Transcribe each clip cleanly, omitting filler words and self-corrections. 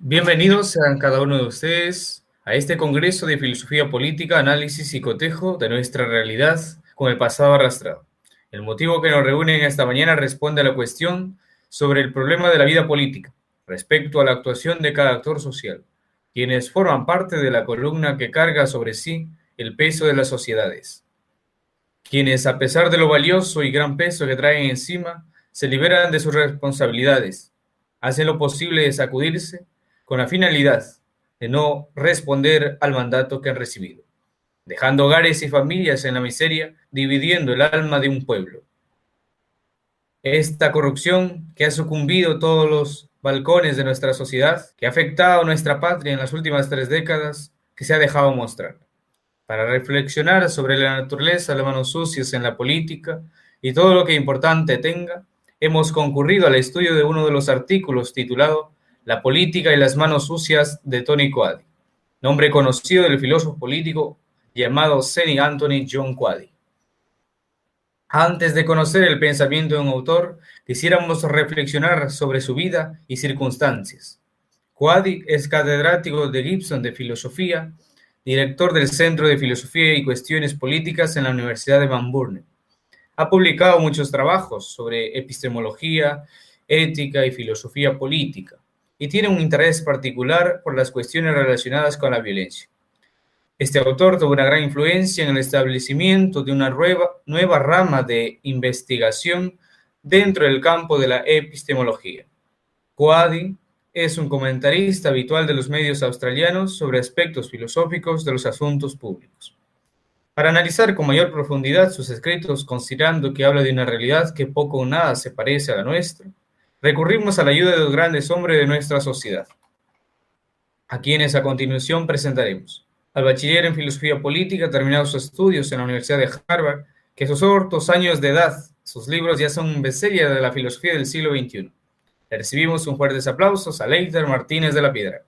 Bienvenidos sean cada uno de ustedes a este Congreso de Filosofía Política, Análisis y Cotejo de nuestra realidad con el pasado arrastrado. El motivo que nos reúne en esta mañana responde a la cuestión sobre el problema de la vida política respecto a la actuación de cada actor social, quienes forman parte de la columna que carga sobre sí el peso de las sociedades, quienes a pesar de lo valioso y gran peso que traen encima, se liberan de sus responsabilidades, hacen lo posible de sacudirse con la finalidad de no responder al mandato que han recibido, dejando hogares y familias en la miseria, dividiendo el alma de un pueblo. Esta corrupción que ha sucumbido todos los balcones de nuestra sociedad, que ha afectado a nuestra patria en las últimas 3 décadas, que se ha dejado mostrar. Para reflexionar sobre la naturaleza de las manos sucias en la política y todo lo que importante tenga, hemos concurrido al estudio de uno de los artículos titulado La política y las manos sucias de Tony Quaddy, nombre conocido del filósofo político llamado Seni Anthony John Quaddy. Antes de conocer el pensamiento de un autor, quisiéramos reflexionar sobre su vida y circunstancias. Quaddy es catedrático de Gibson de Filosofía, director del Centro de Filosofía y Cuestiones Políticas en la Universidad de Melbourne. Ha publicado muchos trabajos sobre epistemología, ética y filosofía política, y tiene un interés particular por las cuestiones relacionadas con la violencia. Este autor tuvo una gran influencia en el establecimiento de una nueva rama de investigación dentro del campo de la epistemología. Quaddy es un comentarista habitual de los medios australianos sobre aspectos filosóficos de los asuntos públicos. Para analizar con mayor profundidad sus escritos, considerando que habla de una realidad que poco o nada se parece a la nuestra, recurrimos a la ayuda de los grandes hombres de nuestra sociedad, a quienes a continuación presentaremos. Al bachiller en filosofía política, terminado sus estudios en la Universidad de Harvard, que a sus cortos años de edad, sus libros ya son un bestseller de la filosofía del siglo XXI. Le recibimos un fuertes aplausos a Leiter Martínez de la Piedra.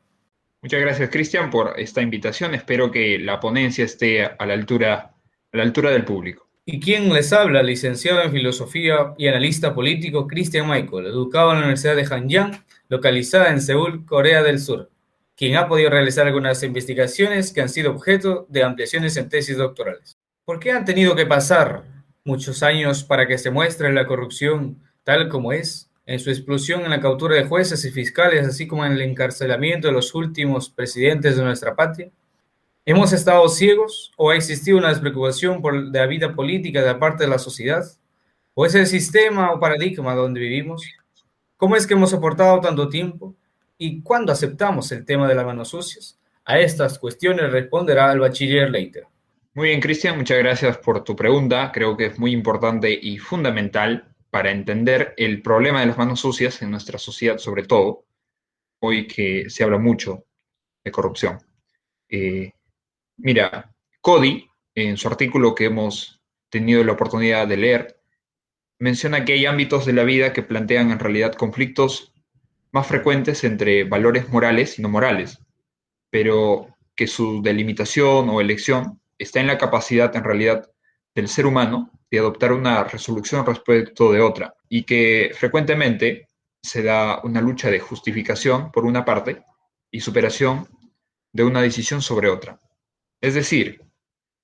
Muchas gracias, Cristian, por esta invitación. Espero que la ponencia esté a la altura del público. ¿Y quién les habla? Licenciado en Filosofía y analista político Christian Michael, educado en la Universidad de Hanyang, localizada en Seúl, Corea del Sur, quien ha podido realizar algunas investigaciones que han sido objeto de ampliaciones en tesis doctorales. ¿Por qué han tenido que pasar muchos años para que se muestre la corrupción tal como es, en su explosión en la captura de jueces y fiscales, así como en el encarcelamiento de los últimos presidentes de nuestra patria? ¿Hemos estado ciegos o ha existido una despreocupación de la vida política de la parte de la sociedad? ¿O es el sistema o paradigma donde vivimos? ¿Cómo es que hemos soportado tanto tiempo? ¿Y cuándo aceptamos el tema de las manos sucias? A estas cuestiones responderá el bachiller Leiter. Muy bien, Cristian, muchas gracias por tu pregunta. Creo que es muy importante y fundamental para entender el problema de las manos sucias en nuestra sociedad, sobre todo hoy que se habla mucho de corrupción. Eh, Mira, Cody, en su artículo que hemos tenido la oportunidad de leer, menciona que hay ámbitos de la vida que plantean en realidad conflictos más frecuentes entre valores morales y no morales, pero que su delimitación o elección está en la capacidad en realidad del ser humano de adoptar una resolución respecto de otra, y que frecuentemente se da una lucha de justificación por una parte y superación de una decisión sobre otra. Es decir,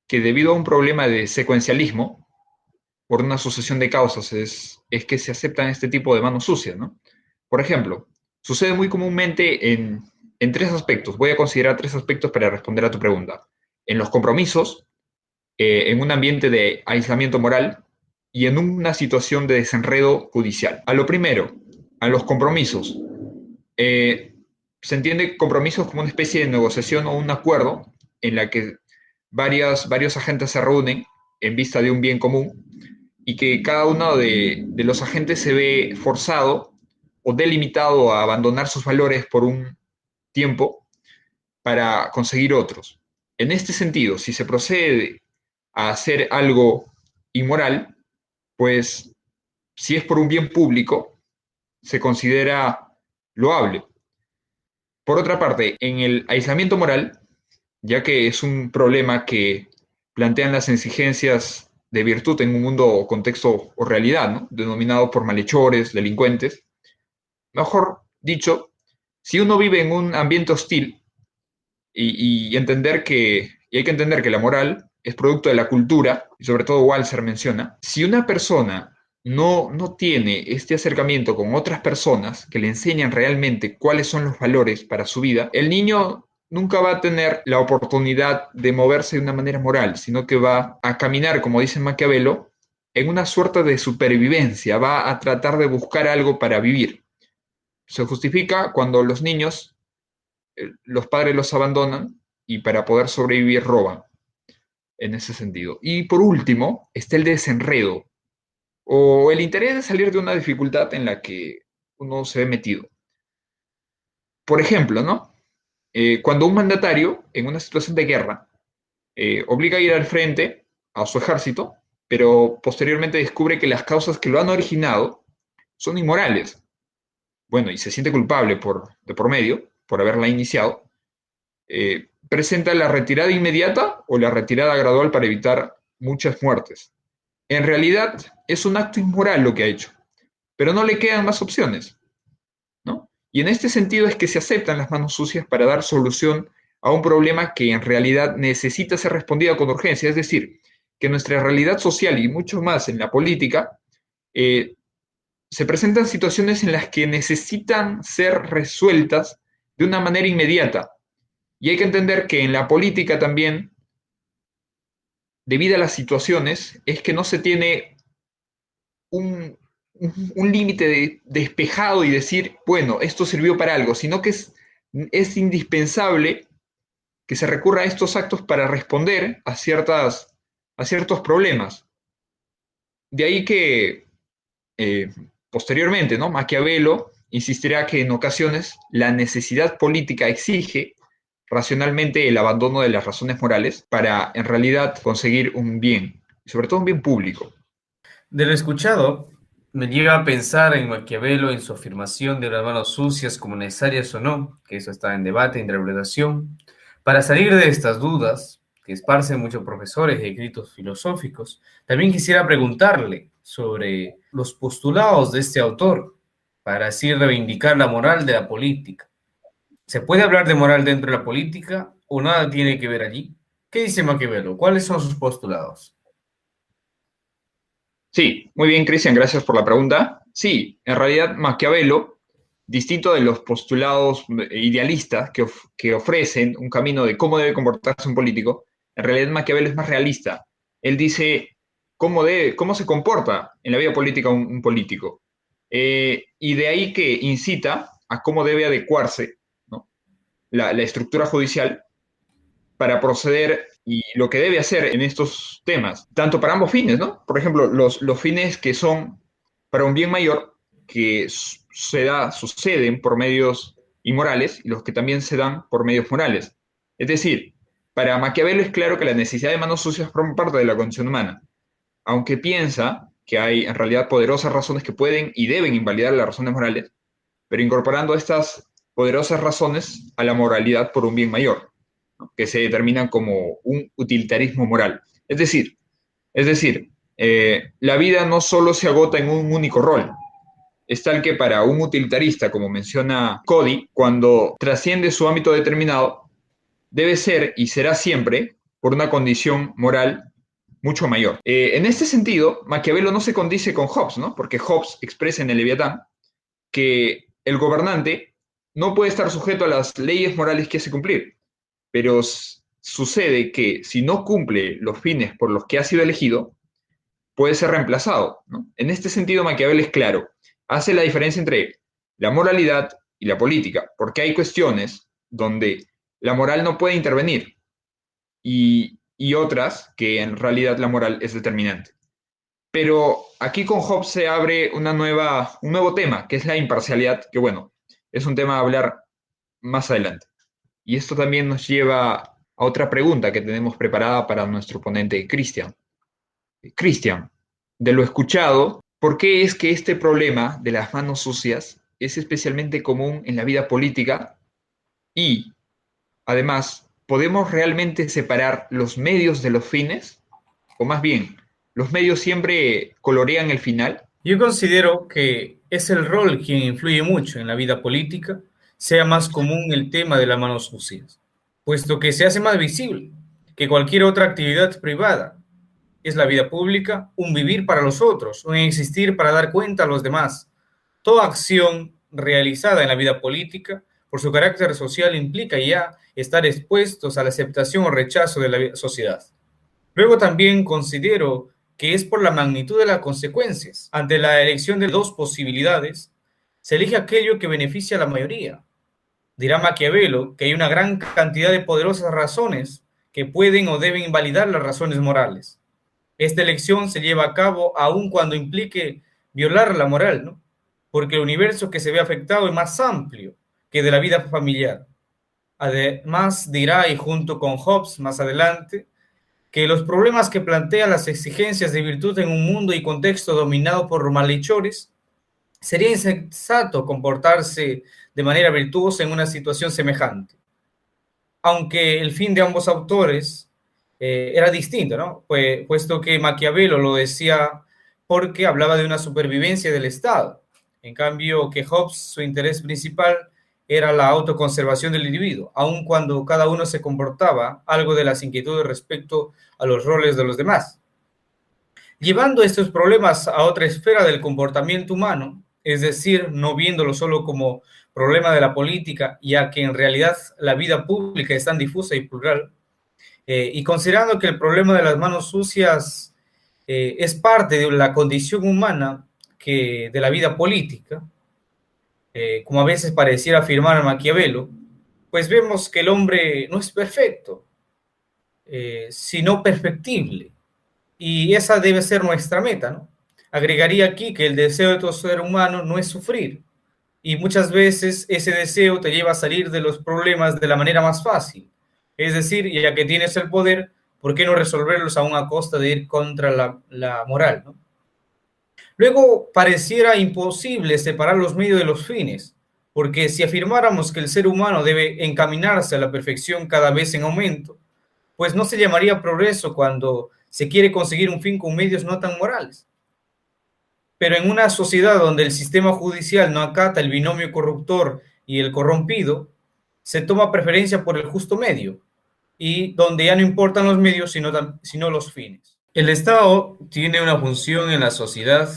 que debido a un problema de secuencialismo, por una sucesión de causas, es que se aceptan este tipo de manos sucias, ¿no? Por ejemplo, sucede muy comúnmente en tres aspectos. Voy a considerar tres aspectos para responder a tu pregunta. En los compromisos, en un ambiente de aislamiento moral y en una situación de desenredo judicial. A lo primero, a los compromisos. Se entiende compromisos como una especie de negociación o un acuerdo en la que varios agentes se reúnen en vista de un bien común y que cada uno de los agentes se ve forzado o delimitado a abandonar sus valores por un tiempo para conseguir otros. En este sentido, si se procede a hacer algo inmoral, pues si es por un bien público, se considera loable. Por otra parte, en el aislamiento moral, ya que es un problema que plantean las exigencias de virtud en un mundo o contexto o realidad, ¿no? Denominado por malhechores, delincuentes, mejor dicho, Si uno vive en un ambiente hostil y hay que entender que la moral es producto de la cultura, y sobre todo Walser menciona, si una persona no tiene este acercamiento con otras personas que le enseñan realmente cuáles son los valores para su vida, el niño nunca va a tener la oportunidad de moverse de una manera moral, sino que va a caminar, como dice Maquiavelo, en una suerte de supervivencia, va a tratar de buscar algo para vivir. Se justifica cuando los niños, los padres los abandonan y para poder sobrevivir roban, en ese sentido. Y por último, está el desenredo o el interés de salir de una dificultad en la que uno se ve metido. Por ejemplo, ¿no? Cuando un mandatario en una situación de guerra obliga a ir al frente a su ejército, pero posteriormente descubre que las causas que lo han originado son inmorales. Bueno, y se siente culpable de por medio, por haberla iniciado, presenta la retirada inmediata o la retirada gradual para evitar muchas muertes. En realidad es un acto inmoral lo que ha hecho, pero no le quedan más opciones, ¿no? Y en este sentido es que se aceptan las manos sucias para dar solución a un problema que en realidad necesita ser respondido con urgencia, es decir, que nuestra realidad social y mucho más en la política eh, se presentan situaciones en las que necesitan ser resueltas de una manera inmediata. Y hay que entender que en la política también, debido a las situaciones, es que no se tiene un límite despejado y decir, bueno, esto sirvió para algo, sino que es indispensable que se recurra a estos actos para responder a ciertos problemas. De ahí que eh, posteriormente, ¿no? Maquiavelo insistirá que en ocasiones la necesidad política exige racionalmente el abandono de las razones morales para en realidad conseguir un bien, y sobre todo un bien público. De lo escuchado, me lleva a pensar en Maquiavelo, en su afirmación de las manos sucias como necesarias o no, que eso está en debate, interpretación. Para salir de estas dudas, que esparcen muchos profesores y escritos filosóficos, también quisiera preguntarle sobre los postulados de este autor, para así reivindicar la moral de la política. ¿Se puede hablar de moral dentro de la política o nada tiene que ver allí? ¿Qué dice Maquiavelo? ¿Cuáles son sus postulados? Sí, muy bien, Cristian, gracias por la pregunta. Sí, en realidad Maquiavelo, distinto de los postulados idealistas que ofrecen un camino de cómo debe comportarse un político, en realidad Maquiavelo es más realista. Él dice cómo se comporta en la vida política un político. Y de ahí que incita a cómo debe adecuarse, ¿no? La estructura judicial para proceder y lo que debe hacer en estos temas, tanto para ambos fines, ¿no? Por ejemplo, los fines que son para un bien mayor, que suceden por medios inmorales, y los que también se dan por medios morales. Es decir, para Maquiavelo es claro que la necesidad de manos sucias forma parte de la condición humana, aunque piensa que hay en realidad poderosas razones que pueden y deben invalidar las razones morales, pero incorporando estas poderosas razones a la moralidad por un bien mayor, ¿no? Que se determinan como un utilitarismo moral. Es decir, la vida no solo se agota en un único rol. Es tal que para un utilitarista, como menciona Cody, cuando trasciende su ámbito determinado, debe ser y será siempre por una condición moral mucho mayor. En este sentido, Maquiavelo no se condice con Hobbes, ¿no? Porque Hobbes expresa en el Leviatán que el gobernante no puede estar sujeto a las leyes morales que hace cumplir, pero sucede que si no cumple los fines por los que ha sido elegido, puede ser reemplazado, ¿no? En este sentido, Maquiavelo es claro, hace la diferencia entre la moralidad y la política, porque hay cuestiones donde la moral no puede intervenir y otras que en realidad la moral es determinante. Pero aquí con Hobbes se abre un nuevo tema, que es la imparcialidad, que bueno, es un tema a hablar más adelante. Y esto también nos lleva a otra pregunta que tenemos preparada para nuestro ponente, Cristian. Cristian, de lo escuchado, ¿por qué es que este problema de las manos sucias es especialmente común en la vida política? Y, además, ¿podemos realmente separar los medios de los fines? O más bien, ¿los medios siempre colorean el final? Yo considero que es el rol quien influye mucho en la vida política, sea más común el tema de las manos sucias, puesto que se hace más visible que cualquier otra actividad privada. Es la vida pública, un vivir para los otros, un existir para dar cuenta a los demás. Toda acción realizada en la vida política, por su carácter social, implica ya estar expuestos a la aceptación o rechazo de la sociedad. Luego también considero que es por la magnitud de las consecuencias. Ante la elección de dos posibilidades, se elige aquello que beneficia a la mayoría. Dirá Maquiavelo que hay una gran cantidad de poderosas razones que pueden o deben invalidar las razones morales. Esta elección se lleva a cabo aun cuando implique violar la moral, ¿no? Porque el universo que se ve afectado es más amplio que de la vida familiar. Además, dirá, y junto con Hobbes más adelante, que los problemas que plantean las exigencias de virtud en un mundo y contexto dominado por malhechores, sería insensato comportarse de manera virtuosa en una situación semejante. Aunque el fin de ambos autores era distinto, ¿no? Puesto que Maquiavelo lo decía porque hablaba de una supervivencia del Estado. En cambio, que Hobbes, su interés principal era la autoconservación del individuo, aun cuando cada uno se comportaba algo de las inquietudes respecto a los roles de los demás. Llevando estos problemas a otra esfera del comportamiento humano, es decir, no viéndolo solo como problema de la política, ya que en realidad la vida pública es tan difusa y plural, y considerando que el problema de las manos sucias es parte de la condición humana que de la vida política, como a veces pareciera afirmar Maquiavelo, pues vemos que el hombre no es perfecto, sino perfectible. Y esa debe ser nuestra meta, ¿no? Agregaría aquí que el deseo de todo ser humano no es sufrir. Y muchas veces ese deseo te lleva a salir de los problemas de la manera más fácil. Es decir, ya que tienes el poder, ¿por qué no resolverlos aún a costa de ir contra la moral, ¿no? Luego, pareciera imposible separar los medios de los fines, porque si afirmáramos que el ser humano debe encaminarse a la perfección cada vez en aumento, pues no se llamaría progreso cuando se quiere conseguir un fin con medios no tan morales. Pero en una sociedad donde el sistema judicial no acata el binomio corruptor y el corrompido, se toma preferencia por el justo medio y donde ya no importan los medios sino los fines. El Estado tiene una función en la sociedad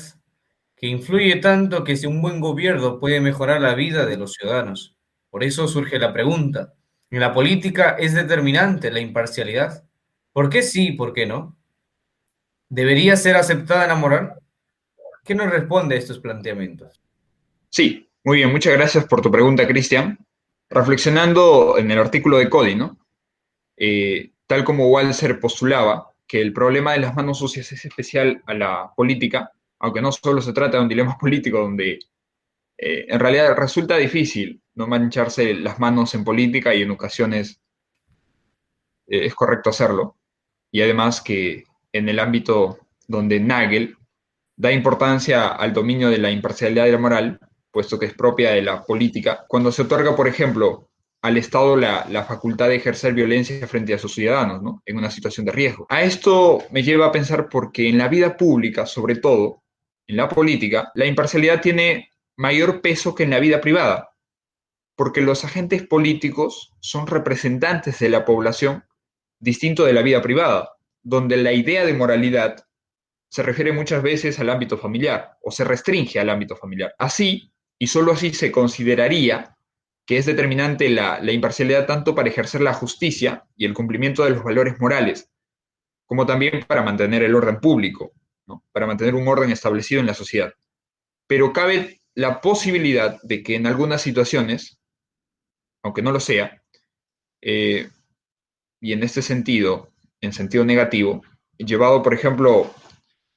que influye tanto que si un buen gobierno puede mejorar la vida de los ciudadanos. Por eso surge la pregunta, ¿en la política es determinante la imparcialidad? ¿Por qué sí y por qué no? ¿Debería ser aceptada en la moral? ¿Qué nos responde a estos planteamientos? Sí, muy bien, muchas gracias por tu pregunta, Cristian. Reflexionando en el artículo de Cody, ¿no? Tal como Walser postulaba, que el problema de las manos sucias es especial a la política, aunque no solo se trata de un dilema político donde en realidad resulta difícil no mancharse las manos en política y en ocasiones es correcto hacerlo. Y además que en el ámbito donde Nagel da importancia al dominio de la imparcialidad de la moral, puesto que es propia de la política, cuando se otorga, por ejemplo, al Estado la facultad de ejercer violencia frente a sus ciudadanos, ¿no? En una situación de riesgo. A esto me lleva a pensar porque en la vida pública, sobre todo, en la política, la imparcialidad tiene mayor peso que en la vida privada, porque los agentes políticos son representantes de la población, distinto de la vida privada, donde la idea de moralidad se refiere muchas veces al ámbito familiar o se restringe al ámbito familiar. Así, y solo así se consideraría que es determinante la imparcialidad tanto para ejercer la justicia y el cumplimiento de los valores morales, como también para mantener el orden público, ¿no? Para mantener un orden establecido en la sociedad. Pero cabe la posibilidad de que en algunas situaciones, aunque no lo sea, eh, y en este sentido, en sentido negativo, llevado, por ejemplo,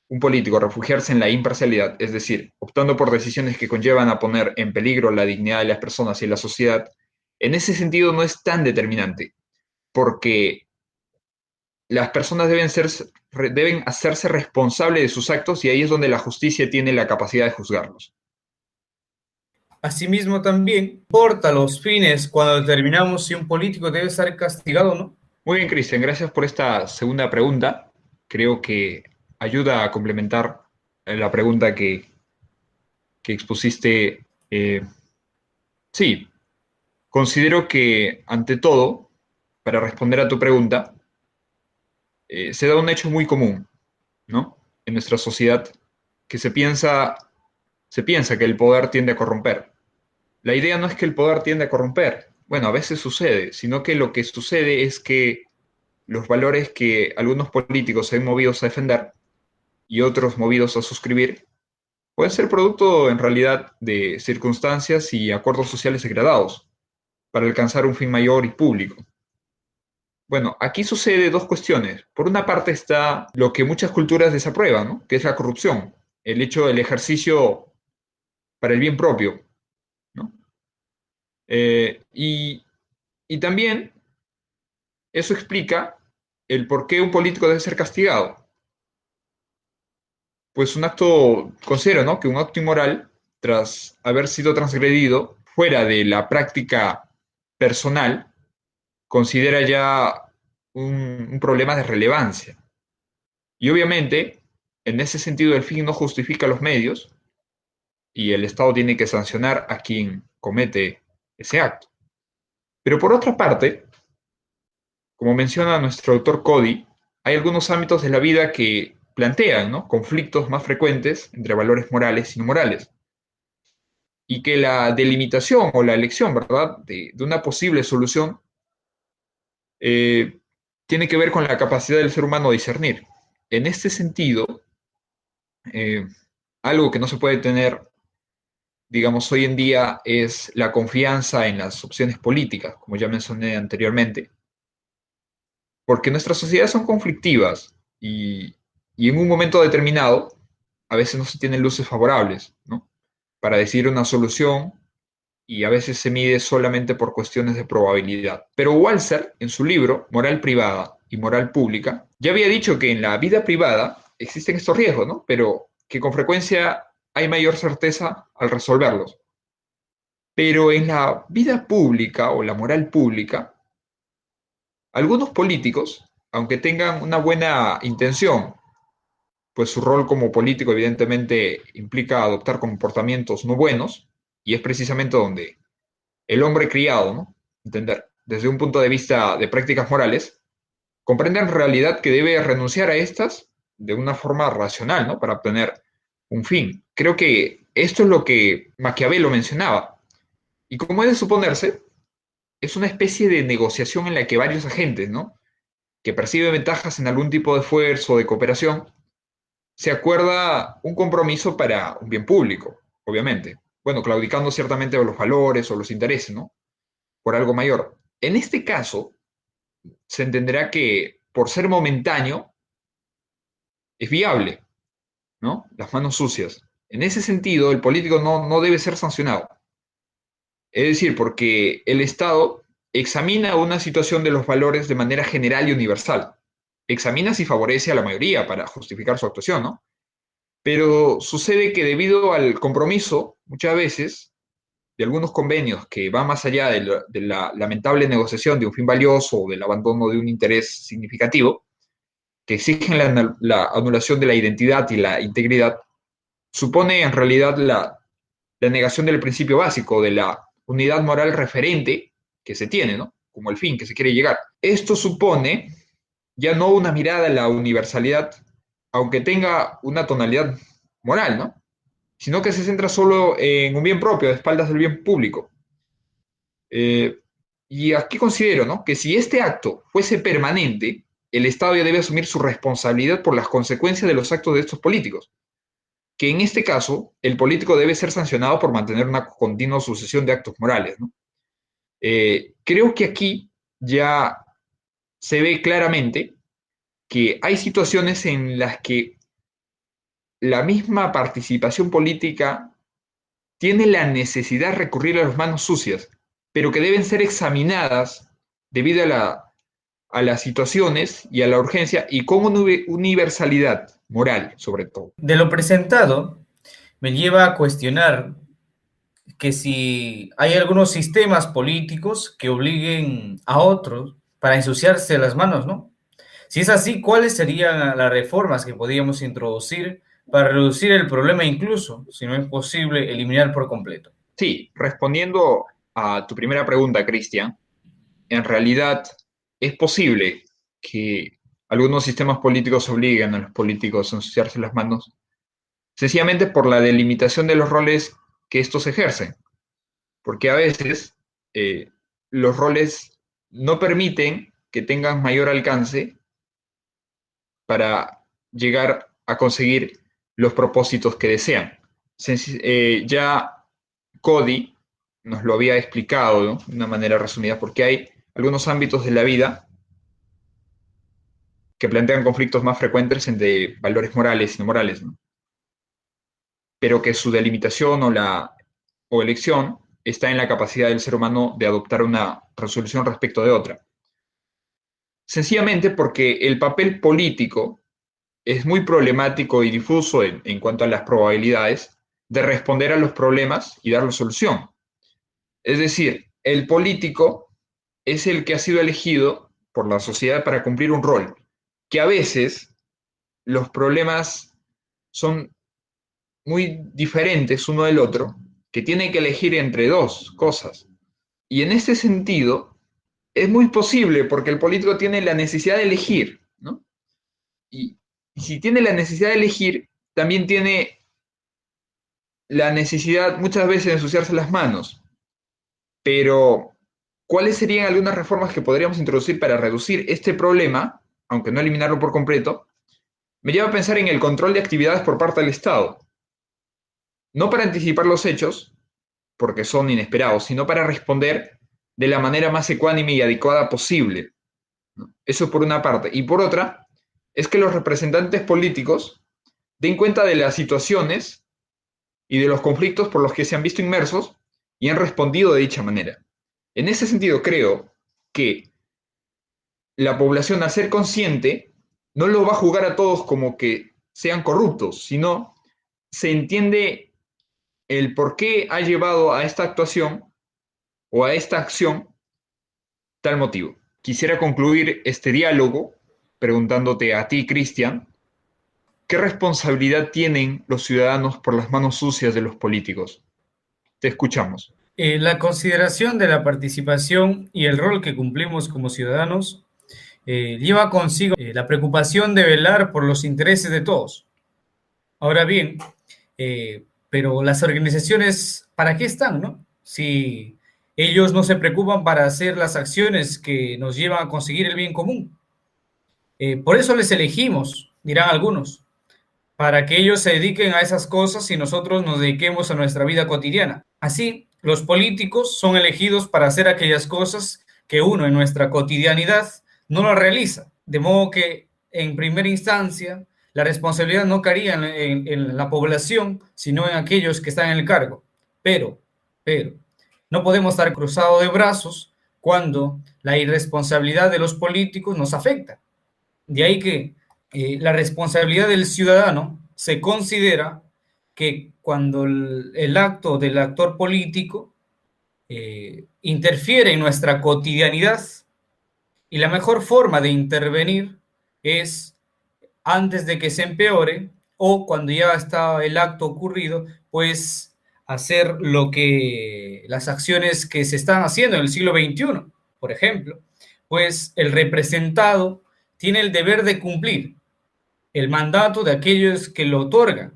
un político a refugiarse en la imparcialidad, es decir, optando por decisiones que conllevan a poner en peligro la dignidad de las personas y la sociedad, en ese sentido no es tan determinante, porque las personas deben hacerse responsables de sus actos y ahí es donde la justicia tiene la capacidad de juzgarlos. Asimismo, también importa los fines cuando determinamos si un político debe ser castigado o no. Muy bien, Cristian, gracias por esta segunda pregunta. Creo que ayuda a complementar la pregunta que expusiste. Sí, Considero que, ante todo, para responder a tu pregunta, se da un hecho muy común, ¿no? En nuestra sociedad, que se piensa que el poder tiende a corromper. La idea no es que el poder tiende a corromper, bueno, a veces sucede, sino que lo que sucede es que los valores que algunos políticos se ven movidos a defender y otros movidos a suscribir pueden ser producto en realidad de circunstancias y acuerdos sociales degradados para alcanzar un fin mayor y público. Bueno, aquí sucede dos cuestiones. Por una parte está lo que muchas culturas desaprueban, ¿no? Que es la corrupción, el hecho del ejercicio para el bien propio, ¿no? Eh, y, y también eso explica el por qué un político debe ser castigado. Pues un acto, considero, ¿no? Que un acto inmoral, tras haber sido transgredido fuera de la práctica personal, considera ya un problema de relevancia. Y obviamente, en ese sentido, el fin no justifica los medios y el Estado tiene que sancionar a quien comete ese acto. Pero por otra parte, como menciona nuestro autor Cody, hay algunos ámbitos de la vida que plantean, ¿no? Conflictos más frecuentes entre valores morales y no morales. Y que la delimitación o la elección, ¿verdad?, de una posible solución eh, tiene que ver con la capacidad del ser humano de discernir. En este sentido, eh, algo que no se puede tener, digamos, hoy en día es la confianza en las opciones políticas, como ya mencioné anteriormente, porque nuestras sociedades son conflictivas y en un momento determinado a veces no se tienen luces favorables, ¿no? Para decidir una solución y a veces se mide solamente por cuestiones de probabilidad. Pero Walser, en su libro Moral privada y moral pública, ya había dicho que en la vida privada existen estos riesgos, ¿no? Pero que con frecuencia hay mayor certeza al resolverlos. Pero en la vida pública o la moral pública, algunos políticos, aunque tengan una buena intención, pues su rol como político evidentemente implica adoptar comportamientos no buenos, y es precisamente donde el hombre criado, ¿no? Entender, desde un punto de vista de prácticas morales, comprende en realidad que debe renunciar a estas de una forma racional, ¿no? Para obtener un fin. Creo que esto es lo que Maquiavelo mencionaba. Y como es de suponerse, es una especie de negociación en la que varios agentes, ¿no? Que perciben ventajas en algún tipo de esfuerzo o de cooperación, se acuerda un compromiso para un bien público, obviamente. Bueno, claudicando ciertamente los valores o los intereses, ¿no? Por algo mayor. En este caso, se entenderá que por ser momentáneo es viable, ¿no? Las manos sucias. En ese sentido, el político no debe ser sancionado. Es decir, porque el Estado examina una situación de los valores de manera general y universal. Examina si favorece a la mayoría para justificar su actuación, ¿no? Pero sucede que debido al compromiso, muchas veces, de algunos convenios que va más allá de la lamentable negociación de un fin valioso o del abandono de un interés significativo, que exigen la anulación de la identidad y la integridad, supone en realidad la negación del principio básico de la unidad moral referente que se tiene, ¿no? Como el fin que se quiere llegar. Esto supone ya no una mirada a la universalidad, aunque tenga una tonalidad moral, ¿no? Sino que se centra solo en un bien propio, a espaldas del bien público. Eh, y aquí considero, ¿no?, que si este acto fuese permanente, el Estado ya debe asumir su responsabilidad por las consecuencias de los actos de estos políticos, que en este caso el político debe ser sancionado por mantener una continua sucesión de actos morales, ¿no? Creo que aquí ya se ve claramente que hay situaciones en las que la misma participación política tiene la necesidad de recurrir a las manos sucias, pero que deben ser examinadas debido a las situaciones y a la urgencia y con una universalidad moral, sobre todo. De lo presentado, me lleva a cuestionar que si hay algunos sistemas políticos que obliguen a otros para ensuciarse las manos, ¿no? Si es así, ¿cuáles serían las reformas que podríamos introducir para reducir el problema incluso, si no es posible, eliminar por completo? Sí, respondiendo a tu primera pregunta, Cristian, en realidad es posible que algunos sistemas políticos obliguen a los políticos a ensuciarse las manos sencillamente por la delimitación de los roles que estos ejercen, porque a veces eh, los roles no permiten que tengan mayor alcance para llegar a conseguir los propósitos que desean. Ya Cody nos lo había explicado, ¿no?, de una manera resumida, porque hay algunos ámbitos de la vida que plantean conflictos más frecuentes entre valores morales y no morales, ¿no?, pero que su delimitación o elección está en la capacidad del ser humano de adoptar una resolución respecto de otra. Sencillamente porque el papel político es muy problemático y difuso en cuanto a las probabilidades de responder a los problemas y dar la solución. Es decir, el político es el que ha sido elegido por la sociedad para cumplir un rol, que a veces los problemas son muy diferentes uno del otro, que tiene que elegir entre dos cosas. Y en este sentido, es muy posible porque el político tiene la necesidad de elegir, ¿no? Y si tiene la necesidad de elegir, también tiene la necesidad muchas veces de ensuciarse las manos. Pero, ¿cuáles serían algunas reformas que podríamos introducir para reducir este problema, aunque no eliminarlo por completo? Me lleva a pensar en el control de actividades por parte del Estado. No para anticipar los hechos, porque son inesperados, sino para responder de la manera más ecuánime y adecuada posible, ¿no? Eso por una parte. Y por otra, es que los representantes políticos den cuenta de las situaciones y de los conflictos por los que se han visto inmersos y han respondido de dicha manera. En ese sentido, creo que la población, al ser consciente, no lo va a juzgar a todos como que sean corruptos, sino se entiende el por qué ha llevado a esta actuación o a esta acción tal motivo. Quisiera concluir este diálogo preguntándote a ti, Cristian, ¿qué responsabilidad tienen los ciudadanos por las manos sucias de los políticos? Te escuchamos. La consideración de la participación y el rol que cumplimos como ciudadanos lleva consigo la preocupación de velar por los intereses de todos. Ahora bien, pero las organizaciones, ¿para qué están, no? Si ellos no se preocupan para hacer las acciones que nos llevan a conseguir el bien común. Por eso les elegimos, dirán algunos, para que ellos se dediquen a esas cosas y nosotros nos dediquemos a nuestra vida cotidiana. Así, los políticos son elegidos para hacer aquellas cosas que uno en nuestra cotidianidad no lo realiza. De modo que, en primera instancia, la responsabilidad no caería en la población, sino en aquellos que están en el cargo. Pero, no podemos estar cruzados de brazos cuando la irresponsabilidad de los políticos nos afecta. De ahí que la responsabilidad del ciudadano se considera que cuando el acto del actor político interfiere en nuestra cotidianidad, y la mejor forma de intervenir es antes de que se empeore o cuando ya está el acto ocurrido, pues hacer las acciones que se están haciendo en el siglo XXI, por ejemplo, pues el representado tiene el deber de cumplir el mandato de aquellos que lo otorgan.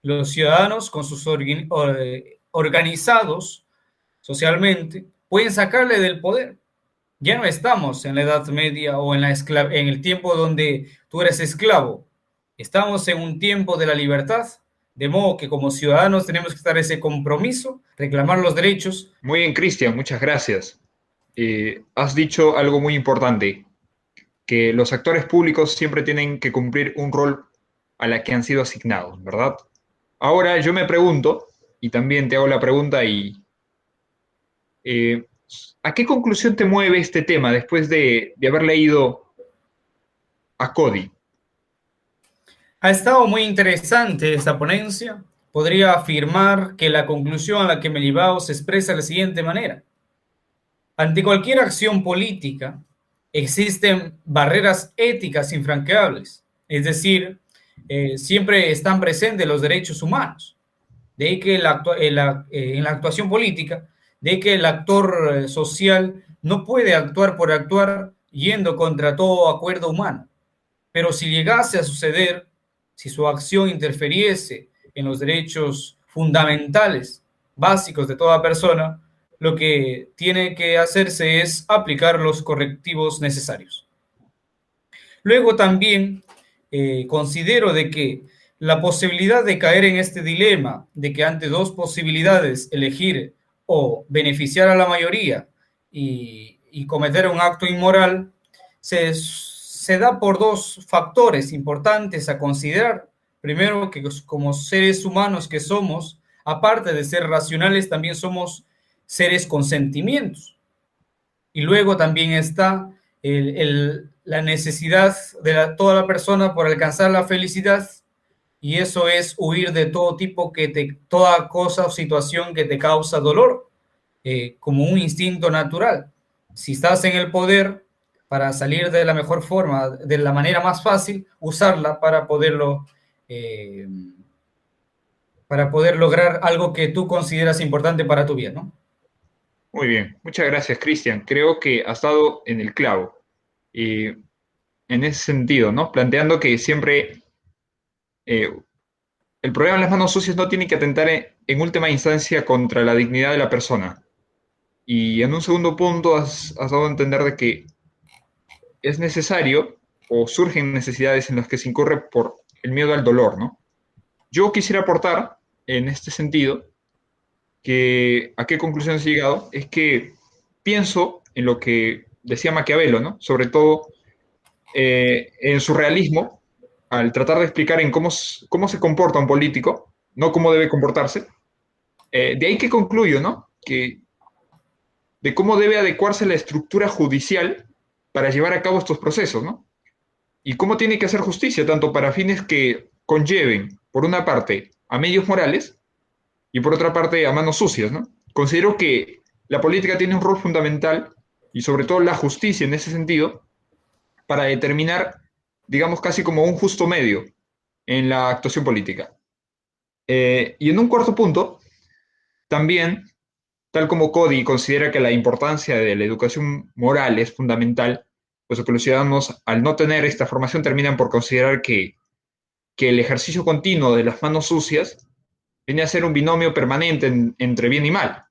Los ciudadanos con sus organizados socialmente pueden sacarle del poder. Ya no estamos en la Edad Media o en el tiempo donde tú eres esclavo. Estamos en un tiempo de la libertad, de modo que como ciudadanos tenemos que estar ese compromiso, reclamar los derechos. Muy bien, Cristian, muchas gracias. Has dicho algo muy importante, que los actores públicos siempre tienen que cumplir un rol a la que han sido asignados, ¿verdad? Ahora yo me pregunto, y también te hago la pregunta, eh, ¿a qué conclusión te mueve este tema después de haber leído a Cody? Ha estado muy interesante esta ponencia. Podría afirmar que la conclusión a la que me he llevado se expresa de la siguiente manera. Ante cualquier acción política existen barreras éticas infranqueables, es decir, siempre están presentes los derechos humanos. De ahí que en la actuación política de que el actor social no puede actuar por actuar yendo contra todo acuerdo humano. Pero si llegase a suceder, si su acción interferiese en los derechos fundamentales, básicos de toda persona, lo que tiene que hacerse es aplicar los correctivos necesarios. Luego también considero de que la posibilidad de caer en este dilema, de que ante dos posibilidades elegir o beneficiar a la mayoría y cometer un acto inmoral, se da por dos factores importantes a considerar. Primero, que como seres humanos que somos, aparte de ser racionales, también somos seres con sentimientos. Y luego también está la necesidad de toda la persona por alcanzar la felicidad, y eso es huir de todo tipo toda cosa o situación que te causa dolor, como un instinto natural. Si estás en el poder, para salir de la mejor forma, de la manera más fácil, usarla eh, para poder lograr algo que tú consideras importante para tu vida, ¿no? Muy bien, muchas gracias, Cristian. Creo que has dado en el clavo. En ese sentido, ¿no? Planteando que siempre el problema de las manos sucias no tiene que atentar en última instancia contra la dignidad de la persona. Y en un segundo punto has dado a entender de que es necesario o surgen necesidades en las que se incurre por el miedo al dolor, ¿no? Yo quisiera aportar en este sentido que a qué conclusiones he llegado es que pienso en lo que decía Maquiavelo, ¿no? Sobre todo en su realismo, al tratar de explicar en cómo se comporta un político, no cómo debe comportarse. De ahí que concluyo, ¿no? Que de cómo debe adecuarse la estructura judicial para llevar a cabo estos procesos, ¿no? Y cómo tiene que hacer justicia, tanto para fines que conlleven, por una parte, a medios morales y por otra parte, a manos sucias, ¿no? Considero que la política tiene un rol fundamental y sobre todo la justicia en ese sentido para determinar, digamos, casi como un justo medio en la actuación política. Y en un cuarto punto, también, tal como Cody considera que la importancia de la educación moral es fundamental, pues que los ciudadanos, al no tener esta formación, terminan por considerar que el ejercicio continuo de las manos sucias viene a ser un binomio permanente entre bien y mal,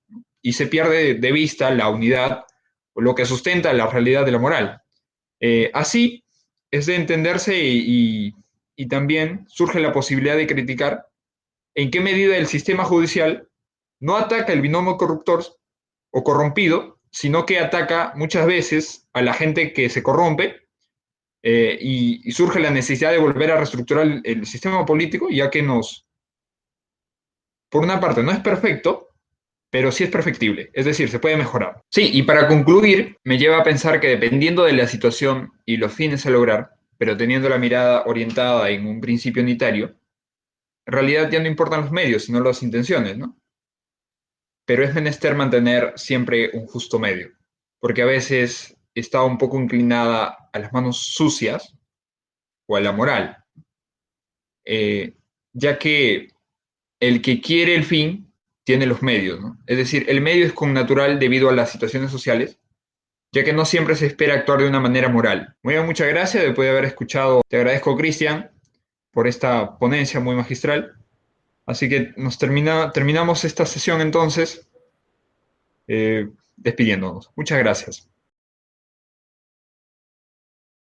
y se pierde de vista la unidad o lo que sustenta la realidad de la moral. Así es de entenderse y también surge la posibilidad de criticar en qué medida el sistema judicial no ataca el binomio corruptor o corrompido, sino que ataca muchas veces a la gente que se corrompe y surge la necesidad de volver a reestructurar el sistema político, ya que por una parte, no es perfecto, pero sí es perfectible, es decir, se puede mejorar. Sí, y para concluir, me lleva a pensar que dependiendo de la situación y los fines a lograr, pero teniendo la mirada orientada en un principio unitario, en realidad ya no importan los medios, sino las intenciones, ¿no? Pero es menester mantener siempre un justo medio, porque a veces está un poco inclinada a las manos sucias o a la moral, eh, ya que el que quiere el fin tiene los medios, ¿no? Es decir, el medio es connatural debido a las situaciones sociales, ya que no siempre se espera actuar de una manera moral. Muy bien, muchas gracias. Después de haber escuchado, te agradezco, Cristian, por esta ponencia muy magistral. Así que terminamos esta sesión entonces despidiéndonos. Muchas gracias.